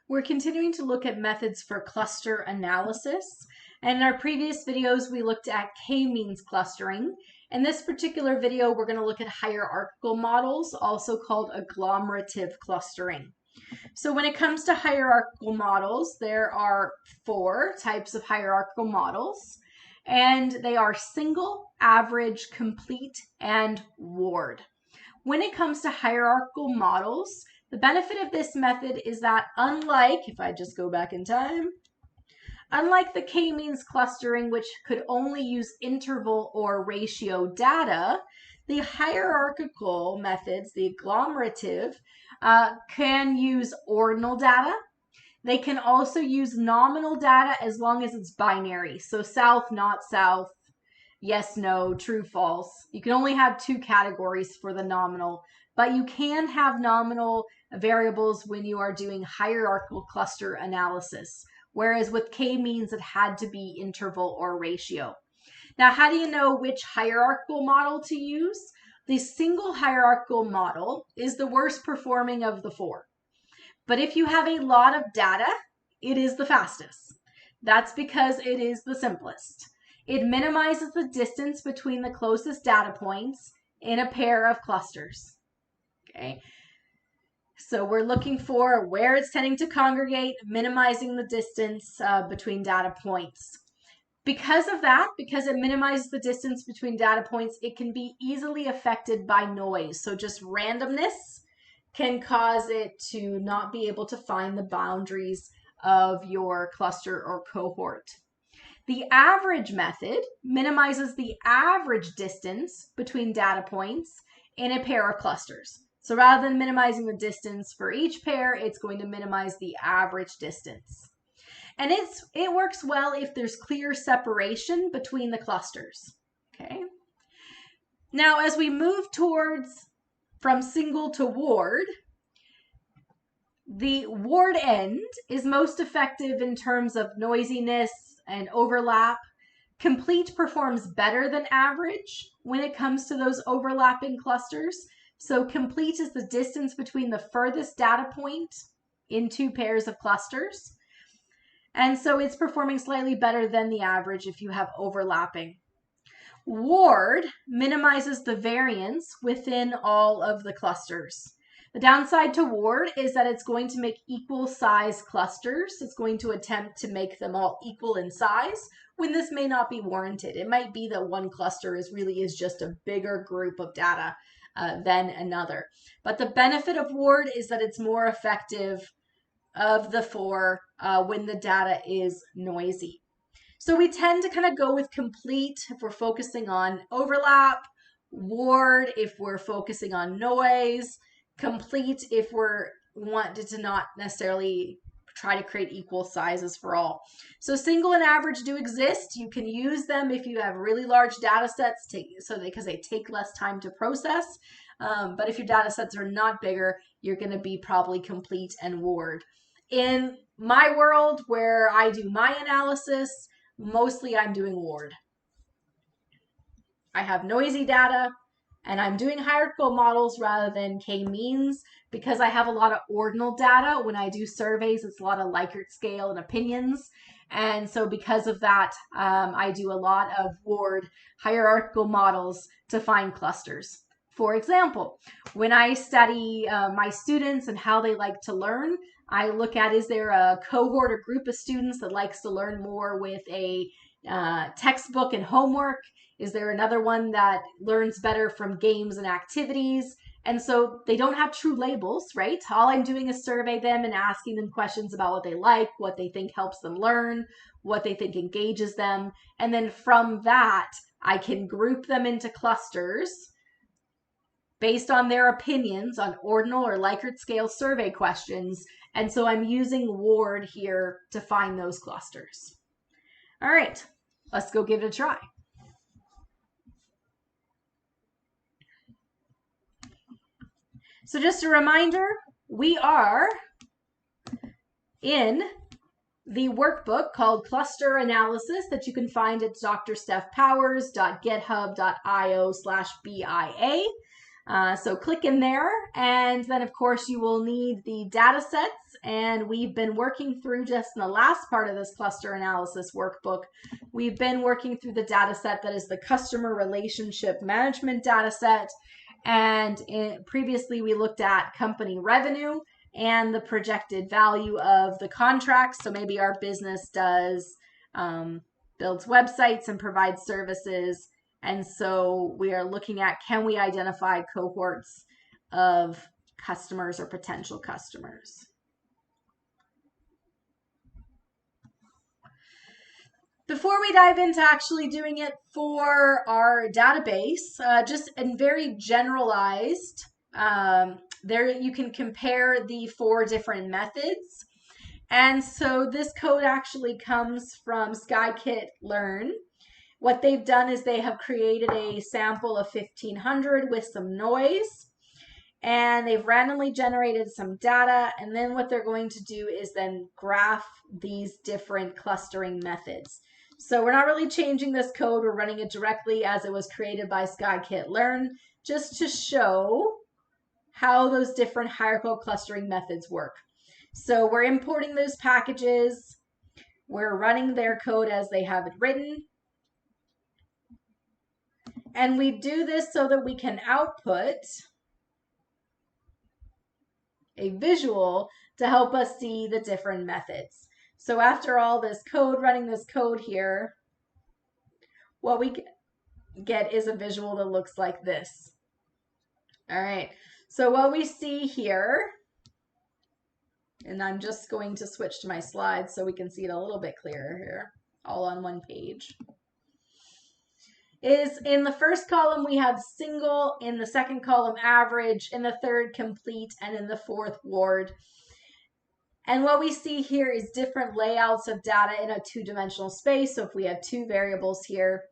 We're continuing to look at methods for cluster analysis. And in our previous videos, we looked at k-means clustering. In this particular video, we're going to look at hierarchical models, also called agglomerative clustering. So when it comes to hierarchical models, there are 4 types of hierarchical models, and they are single, average, complete, and ward. When it comes to hierarchical models, the benefit of this method is that unlike, if I just go back in time, unlike the k-means clustering, which could only use interval or ratio data, the hierarchical methods, the agglomerative, can use ordinal data. They can also use nominal data as long as it's binary. So south, not south, yes, no, true, false. You can only have 2 categories for the nominal, but you can have nominal variables when you are doing hierarchical cluster analysis, whereas with k-means it had to be interval or ratio. Now, how do you know which hierarchical model to use? The single hierarchical model is the worst performing of the 4. But if you have a lot of data, it is the fastest. That's because it is the simplest. It minimizes the distance between the closest data points in a pair of clusters. Okay, so we're looking for where it's tending to congregate, minimizing the distance between data points. Because of that, because it minimizes the distance between data points, it can be easily affected by noise. So just randomness can cause it to not be able to find the boundaries of your cluster or cohort. The average method minimizes the average distance between data points in a pair of clusters. So rather than minimizing the distance for each pair, it's going to minimize the average distance. And it works well if there's clear separation between the clusters. Okay. Now, as we move towards from single to ward, the ward end is most effective in terms of noisiness and overlap. Complete performs better than average when it comes to those overlapping clusters. So complete is the distance between the furthest data point in 2 pairs of clusters. And so it's performing slightly better than the average if you have overlapping. Ward minimizes the variance within all of the clusters. The downside to ward is that it's going to make equal size clusters. It's going to attempt to make them all equal in size when this may not be warranted. It might be that one cluster really is just a bigger group of data than another. But the benefit of ward is that it's more effective of the 4 when the data is noisy. So we tend to kind of go with complete if we're focusing on overlap, ward if we're focusing on noise, complete if we're wanted to not necessarily try to create equal sizes for all. So single and average do exist. You can use them if you have really large data sets because they take less time to process. But if your data sets are not bigger, you're going to be probably complete and ward. In my world where I do my analysis, mostly I'm doing ward. I have noisy data and I'm doing hierarchical models rather than k-means because I have a lot of ordinal data. When I do surveys, it's a lot of Likert scale and opinions. And so because of that, I do a lot of ward hierarchical models to find clusters. For example, when I study my students and how they like to learn, I look at, is there a cohort or group of students that likes to learn more with a textbook and homework? Is there another one that learns better from games and activities? And so they don't have true labels, right? All I'm doing is survey them and asking them questions about what they like, what they think helps them learn, what they think engages them. And then from that, I can group them into clusters based on their opinions on ordinal or Likert scale survey questions. And so I'm using ward here to find those clusters. All right, let's go give it a try. So just a reminder, we are in the workbook called Cluster Analysis that you can find at drstephpowers.github.io/BIA. So click in there, and then of course you will need the data sets, and we've been working through just in the last part of this cluster analysis workbook, we've been working through the data set that is the customer relationship management data set, and previously we looked at company revenue and the projected value of the contracts. So maybe our business does builds websites and provides services. And so we are looking at, can we identify cohorts of customers or potential customers? Before we dive into actually doing it for our database, just in very generalized, there you can compare the 4 different methods. And so this code actually comes from Scikit-learn. What they've done is they have created a sample of 1500 with some noise, and they've randomly generated some data, and then what they're going to do is then graph these different clustering methods. So we're not really changing this code, we're running it directly as it was created by Scikit-learn, just to show how those different hierarchical clustering methods work. So we're importing those packages, we're running their code as they have it written, and we do this so that we can output a visual to help us see the different methods. So after all this code, running this code here, what we get is a visual that looks like this. All right, so what we see here, and I'm just going to switch to my slides so we can see it a little bit clearer here, all on one page, is in the first column we have single, in the second column average, in the third complete, and in the fourth ward. And what we see here is different layouts of data in a 2-dimensional space. So if we have 2 variables here,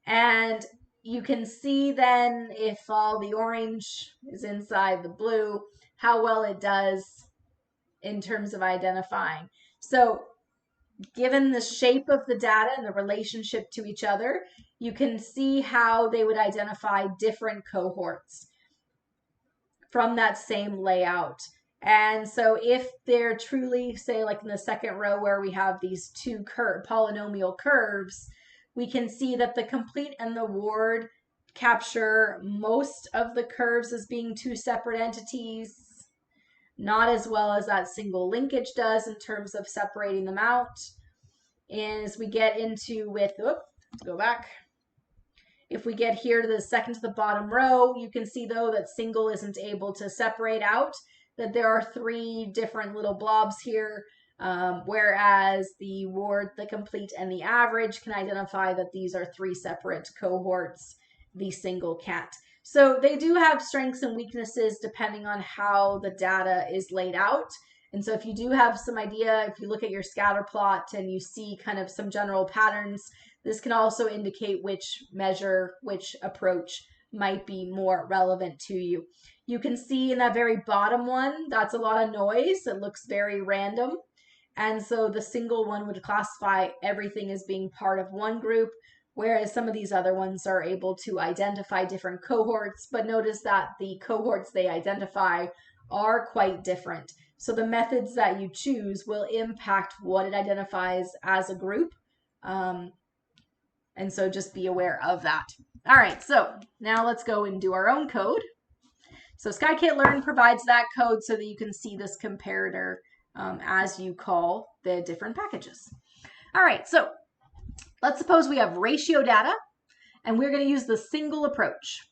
and you can see then if all the orange is inside the blue, how well it does in terms of identifying. So given the shape of the data and the relationship to each other, you can see how they would identify different cohorts from that same layout. And so if they're truly, say like in the second row where we have these 2 polynomial curves, we can see that the complete and the ward capture most of the curves as being 2 separate entities, not as well as that single linkage does in terms of separating them out. And as we get into with, let's go back. If we get here to the second to the bottom row, you can see though that single isn't able to separate out, that there are 3 different little blobs here, whereas the ward, the complete, and the average can identify that these are 3 separate cohorts, the single can't. So they do have strengths and weaknesses depending on how the data is laid out. And so if you do have some idea, if you look at your scatter plot and you see kind of some general patterns, this can also indicate which measure, which approach might be more relevant to you. You can see in that very bottom one, that's a lot of noise. It looks very random. And so the single one would classify everything as being part of one group, whereas some of these other ones are able to identify different cohorts. But notice that the cohorts they identify are quite different. So the methods that you choose will impact what it identifies as a group. And so just be aware of that. All right, so now let's go and do our own code. So Scikit-learn provides that code so that you can see this comparator as you call the different packages. All right, so let's suppose we have ratio data and we're going to use the single approach.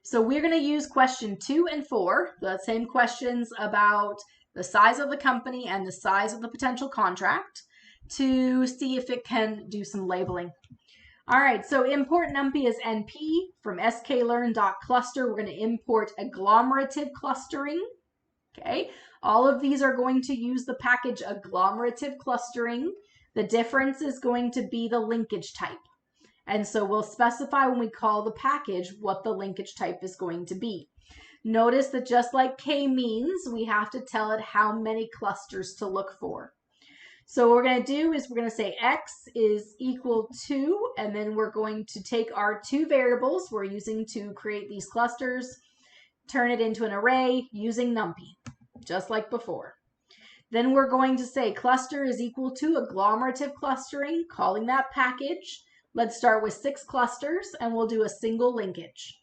So we're going to use question 2 and 4, the same questions about the size of the company and the size of the potential contract, to see if it can do some labeling. All right, so import numpy is np from sklearn.cluster. We're going to import agglomerative clustering. Okay, all of these are going to use the package agglomerative clustering. The difference is going to be the linkage type. And so we'll specify when we call the package what the linkage type is going to be. Notice that just like k-means, we have to tell it how many clusters to look for. So what we're going to do is we're going to say x is equal to, and then we're going to take our 2 variables we're using to create these clusters. turn it into an array using NumPy, just like before. Then we're going to say cluster is equal to agglomerative clustering, calling that package. Let's start with 6 clusters, and we'll do a single linkage.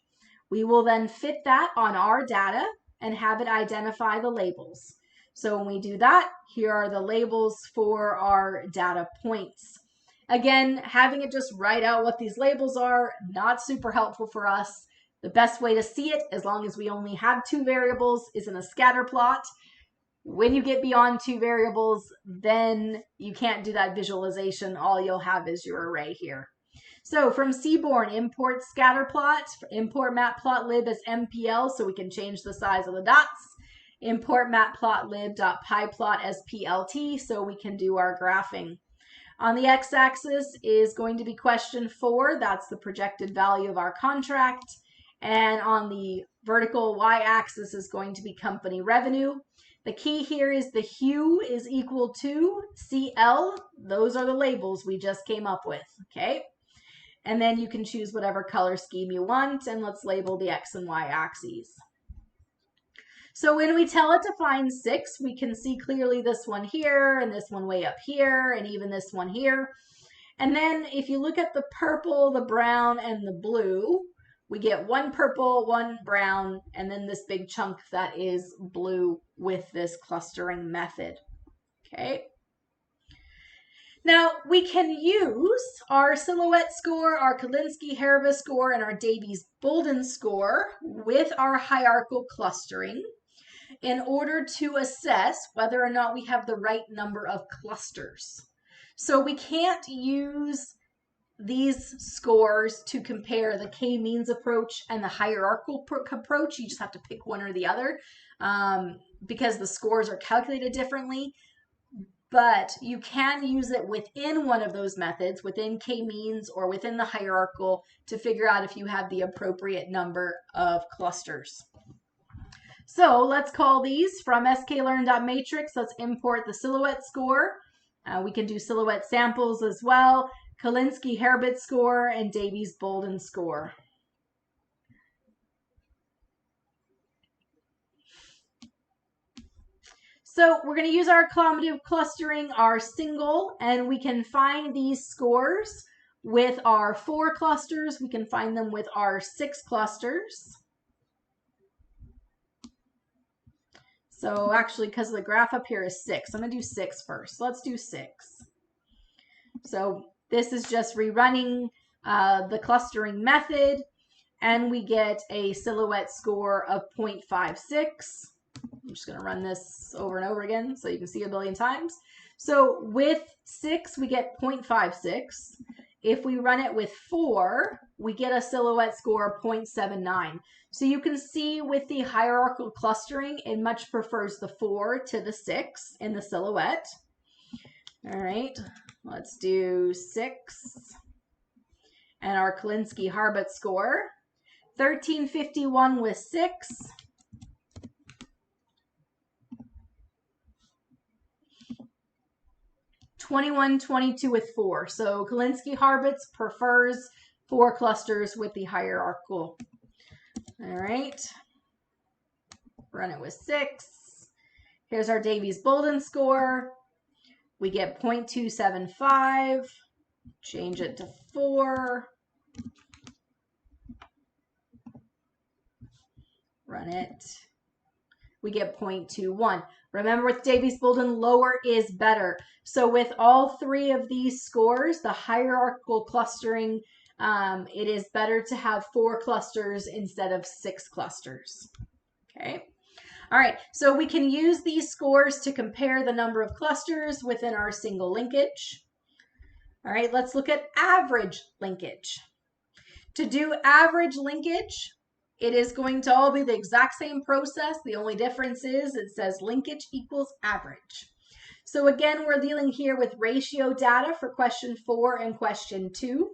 We will then fit that on our data and have it identify the labels. So when we do that, here are the labels for our data points. Again, having it just write out what these labels are, not super helpful for us. The best way to see it, as long as we only have 2 variables, is in a scatter plot. When you get beyond 2 variables, then you can't do that visualization. All you'll have is your array here. So from Seaborn, import scatterplot, import matplotlib as MPL so we can change the size of the dots. Import matplotlib.pyplot as PLT so we can do our graphing. On the x-axis is going to be question 4. That's the projected value of our contract. And on the vertical y-axis is going to be company revenue. The key here is the hue is equal to CL. Those are the labels we just came up with, okay? And then you can choose whatever color scheme you want, and let's label the x and y axes. So when we tell it to find 6, we can see clearly this one here, and this one way up here, and even this one here. And then if you look at the purple, the brown, and the blue, we get 1 purple, 1 brown, and then this big chunk that is blue with this clustering method, okay? Now, we can use our silhouette score, our Calinski Harabasz score, and our Davies Bouldin score with our hierarchical clustering in order to assess whether or not we have the right number of clusters. So we can't use these scores to compare the k-means approach and the hierarchical approach. You just have to pick one or the other because the scores are calculated differently. But you can use it within one of those methods, within k-means or within the hierarchical, to figure out if you have the appropriate number of clusters. So let's call these from sklearn.matrix. Let's import the silhouette score. We can do silhouette samples as well. Calinski Harabasz score and Davies Bouldin score. So we're going to use our agglomerative clustering, our single, and we can find these scores with our 4 clusters. We can find them with our 6 clusters. So actually, because the graph up here is 6, I'm going to do 6 first. Let's do 6. So this is just rerunning the clustering method, and we get a silhouette score of 0.56. I'm just going to run this over and over again so you can see it a billion times. So with 6, we get 0.56. If we run it with 4, we get a silhouette score of 0.79. So you can see with the hierarchical clustering, it much prefers the 4 to the 6 in the silhouette. All right, let's do 6. And our Calinski Harabasz score, 1351 with 6. 2122 with 4. So Calinski Harabasz prefers 4 clusters with the hierarchical. All right, run it with 6. Here's our Davies Bouldin score. We get 0.275. Change it to 4. Run it. We get 0.21. Remember with Davies Bouldin, lower is better. So with all 3 of these scores, the hierarchical clustering, it is better to have 4 clusters instead of 6 clusters. Okay. All right, so we can use these scores to compare the number of clusters within our single linkage. All right, let's look at average linkage. To do average linkage, it is going to all be the exact same process. The only difference is it says linkage equals average. So again, we're dealing here with ratio data for question 4 and question 2.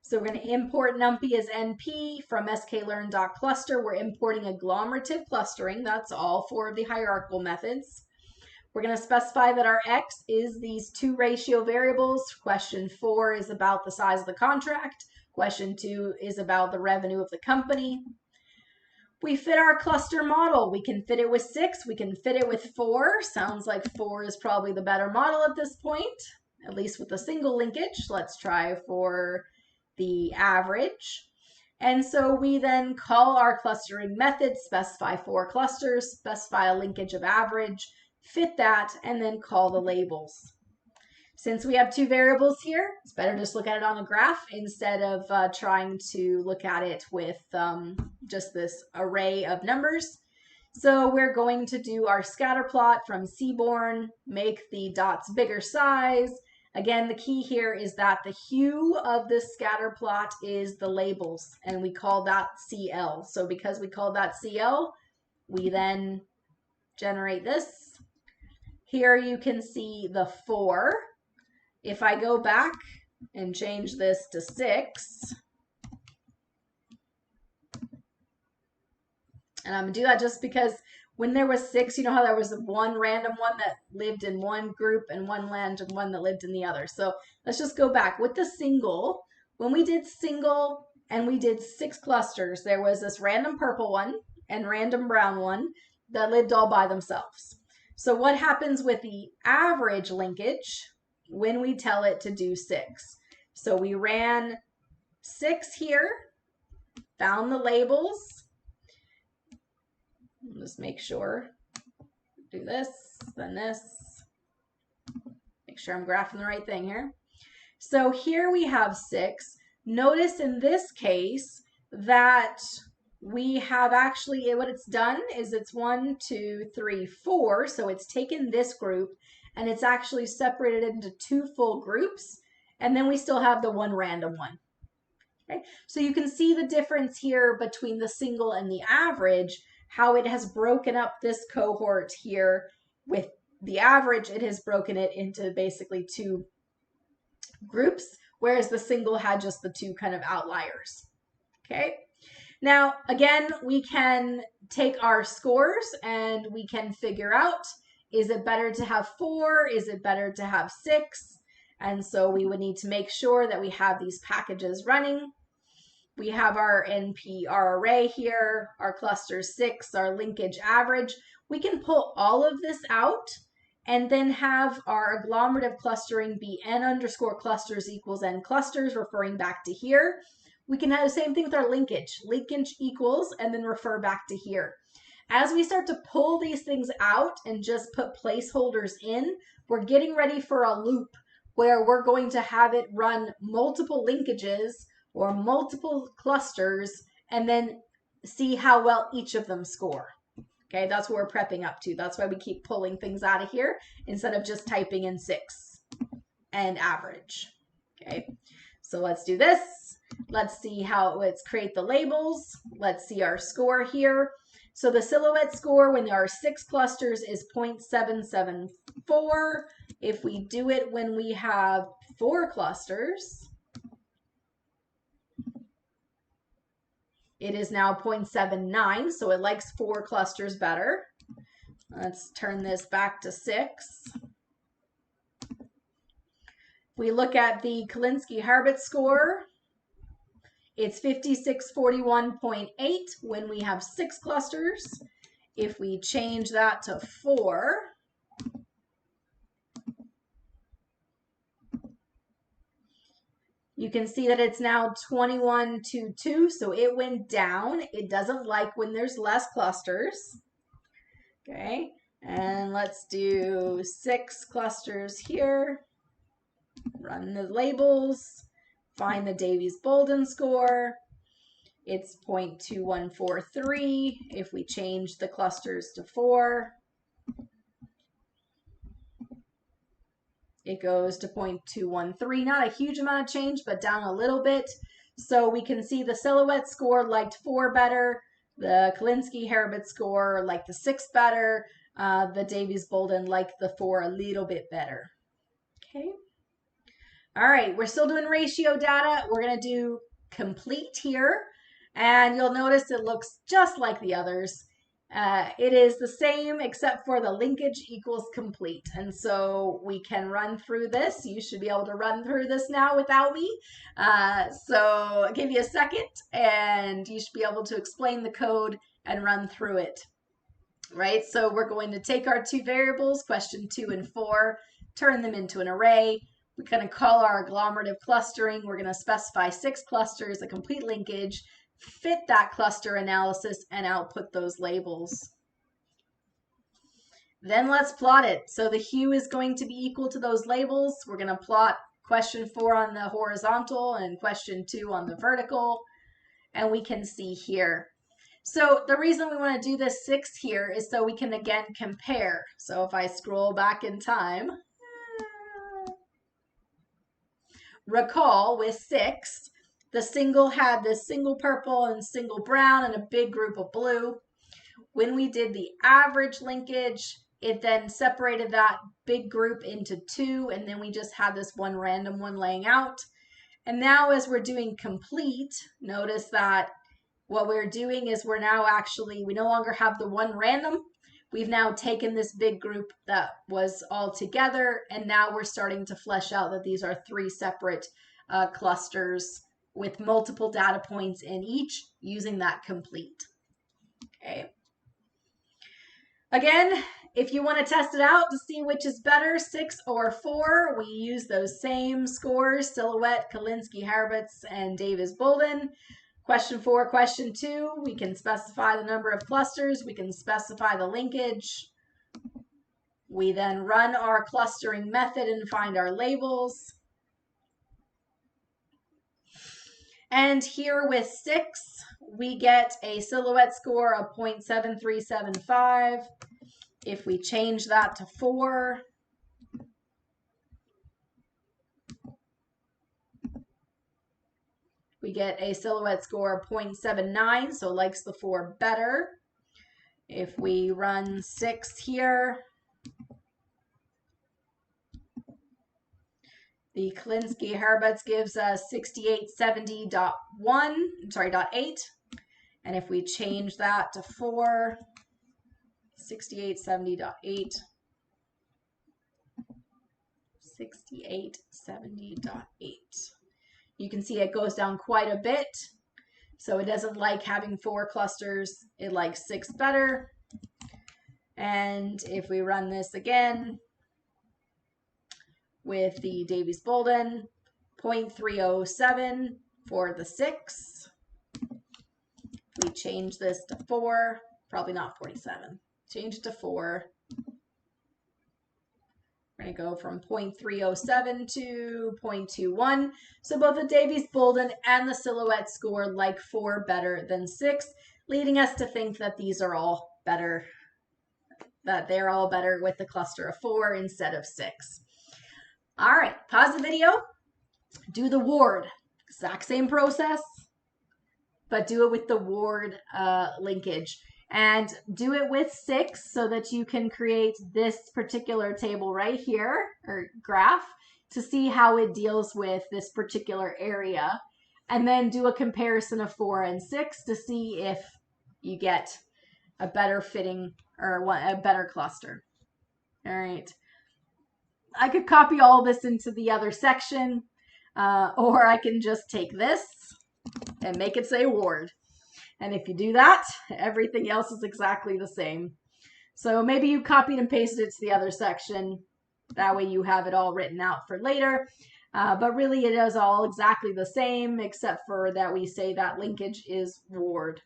So we're going to import NumPy as NP from sklearn.cluster. We're importing agglomerative clustering. That's all 4 of the hierarchical methods. We're going to specify that our X is these 2 ratio variables. Question 4 is about the size of the contract. Question 2 is about the revenue of the company. We fit our cluster model. We can fit it with 6. We can fit it with 4. Sounds like 4 is probably the better model at this point, at least with a single linkage. Let's try for the average. And so we then call our clustering method, specify 4 clusters, specify a linkage of average, fit that, and then call the labels. Since we have 2 variables here, it's better just look at it on a graph instead of trying to look at it with just this array of numbers. So we're going to do our scatter plot from Seaborn, make the dots bigger size. Again, the key here is that the hue of this scatter plot is the labels, and we call that CL. So because we call that CL, we then generate this. Here you can see the 4. If I go back and change this to 6, and I'm going to do that just because when there was 6, you know how there was one random one that lived in one group and one random one that lived in the other. So let's just go back. With the single, when we did single and we did 6 clusters, there was this random purple one and random brown one that lived all by themselves. So what happens with the average linkage when we tell it to do 6? So we ran 6 here, found the labels. Just make sure, do this, then this. Make sure I'm graphing the right thing here. So here we have 6. Notice in this case that we have actually, what it's done is it's 1, 2, 3, 4. So it's taken this group and it's actually separated into 2 full groups. And then we still have the one random one. Okay? So you can see the difference here between the single and the average, how it has broken up this cohort here. With the average, it has broken it into basically 2 groups, whereas the single had just the 2 kind of outliers. Okay. Now, again, we can take our scores and we can figure out, is it better to have 4? Is it better to have 6? And so we would need to make sure that we have these packages running. We have our NPR array here, our cluster 6, our linkage average. We can pull all of this out and then have our agglomerative clustering be n_clusters equals n clusters, referring back to here. We can have the same thing with our linkage. Linkage equals, and then refer back to here. As we start to pull these things out and just put placeholders in, we're getting ready for a loop where we're going to have it run multiple linkages or multiple clusters and then see how well each of them score. Okay, that's what we're prepping up to. That's why we keep pulling things out of here instead of just typing in 6 and average. Okay, so let's do this. Let's see how let's create the labels. Let's see our score here. So the silhouette score when there are 6 clusters is 0.774. If we do it when we have 4 clusters, it is now 0.79, so it likes 4 clusters better. Let's turn this back to 6. If we look at the Calinski Harabasz score, it's 5641.8 when we have 6 clusters. If we change that to 4, you can see that it's now 2122, so it went down. It doesn't like when there's less clusters. Okay, and let's do 6 clusters here. Run the labels, find the Davies Bouldin score. It's 0.2143. If we change the clusters to 4, it goes to 0.213. Not a huge amount of change, but down a little bit. So we can see the silhouette score liked 4 better. The Calinski Harabasz score liked the 6 better. The Davies Bouldin liked the 4 a little bit better. Okay. All right, we're still doing ratio data. We're going to do complete here. And you'll notice it looks just like the others. It is the same except for the linkage equals complete. And so we can run through this. You should be able to run through this now without me. So I'll give you a second and you should be able to explain the code and run through it, right? So we're going to take our two variables, question 2 and 4, turn them into an array. We're going to call our agglomerative clustering. We're going to specify 6 clusters, a complete linkage, fit that cluster analysis, and output those labels. Then let's plot it. So the hue is going to be equal to those labels. We're going to plot question 4 on the horizontal and question 2 on the vertical. And we can see here. So the reason we want to do this 6 here is so we can again compare. So if I scroll back in time, recall with 6, the single had this single purple and single brown and a big group of blue. When we did the average linkage, it then separated that big group into 2, and then we just had this one random one laying out. And now as we're doing complete, notice that what we're doing is we no longer have the one random. We've now taken this big group that was all together, and now we're starting to flesh out that these are 3 separate clusters with multiple data points in each using that complete. Okay. Again, if you want to test it out to see which is better, 6 or 4, we use those same scores, Silhouette, Calinski Harabasz, and Davies Bouldin. Question 4, question 2, we can specify the number of clusters, we can specify the linkage. We then run our clustering method and find our labels. And here with 6, we get a silhouette score of 0.7375. If we change that to 4, we get a silhouette score of 0.79, so likes the 4 better. If we run 6 here, the Calinski Harabasz gives us 6870.8. And if we change that to 4, 6870.8, 6870.8. You can see it goes down quite a bit. So it doesn't like having 4 clusters. It likes 6 better. And if we run this again with the Davies Bouldin, 0.307 for the 6. We change this to 4, probably not 47. Change it to 4. We're going to go from 0.307 to 0.21. So both the Davies Bouldin and the Silhouette score like 4 better than 6, leading us to think that these are all better, that they're all better with the cluster of 4 instead of 6. All right, pause the video, do the ward. Exact same process, but do it with the ward linkage. And do it with 6 so that you can create this particular table right here, or graph, to see how it deals with this particular area. And then do a comparison of 4 and 6 to see if you get a better fitting or a better cluster. All right. I could copy all this into the other section, or I can just take this and make it say ward. And if you do that, everything else is exactly the same. So maybe you copied and pasted it to the other section. That way you have it all written out for later. But really it is all exactly the same, except for that we say that linkage is ward.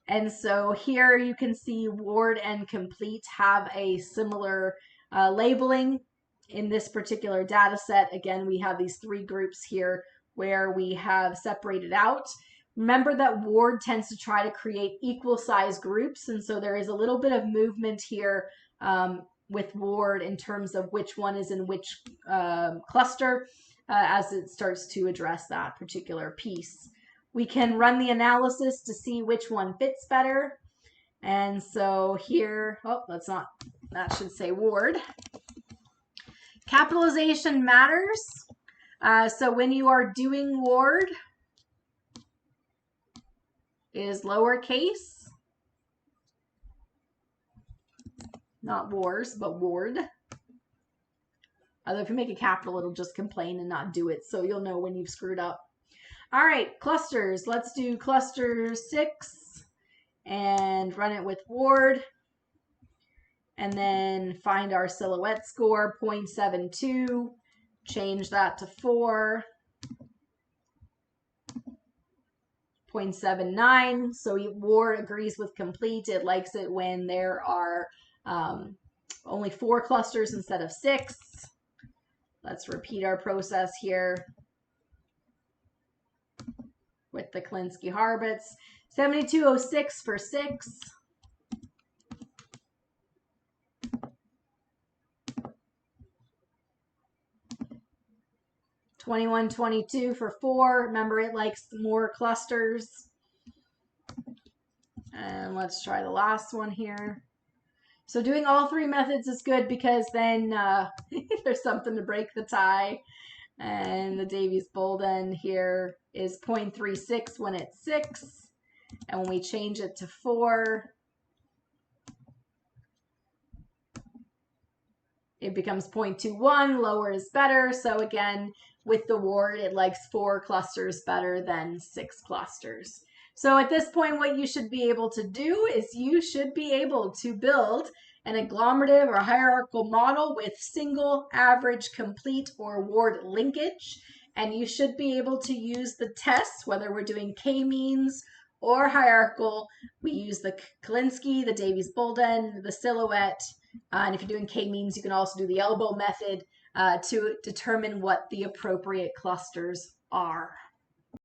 And so here you can see ward and complete have a similar labeling. In this particular data set, again, we have these 3 groups here where we have separated out. Remember that ward tends to try to create equal size groups, and so there is a little bit of movement here with ward in terms of which one is in which cluster as it starts to address that particular piece. We can run the analysis to see which one fits better. And so here, that should say ward. Capitalization matters. So when you are doing ward, it is lowercase, not wars, but ward. Although if you make it capital, it'll just complain and not do it. So you'll know when you've screwed up. All right, clusters. Let's do cluster 6 and run it with Ward. And then find our silhouette score, 0.72, change that to 4, 0.79. So Ward agrees with complete. It likes it when there are only 4 clusters instead of 6. Let's repeat our process here with the Calinski Harabasz. 7206 for 6. 2122 for 4. Remember, it likes more clusters. And let's try the last one here. So doing all 3 methods is good because then there's something to break the tie. And the Davies Bouldin here is 0.36 when it's 6. And when we change it to 4, it becomes 0.21. Lower is better. So again, with the Ward, it likes 4 clusters better than 6 clusters. So at this point, what you should be able to do is you should be able to build an agglomerative or hierarchical model with single, average, complete, or Ward linkage. And you should be able to use the tests, whether we're doing k-means or hierarchical. We use the Calinski, the Davies Bouldin, the silhouette, and if you're doing k-means, you can also do the elbow method to determine what the appropriate clusters are.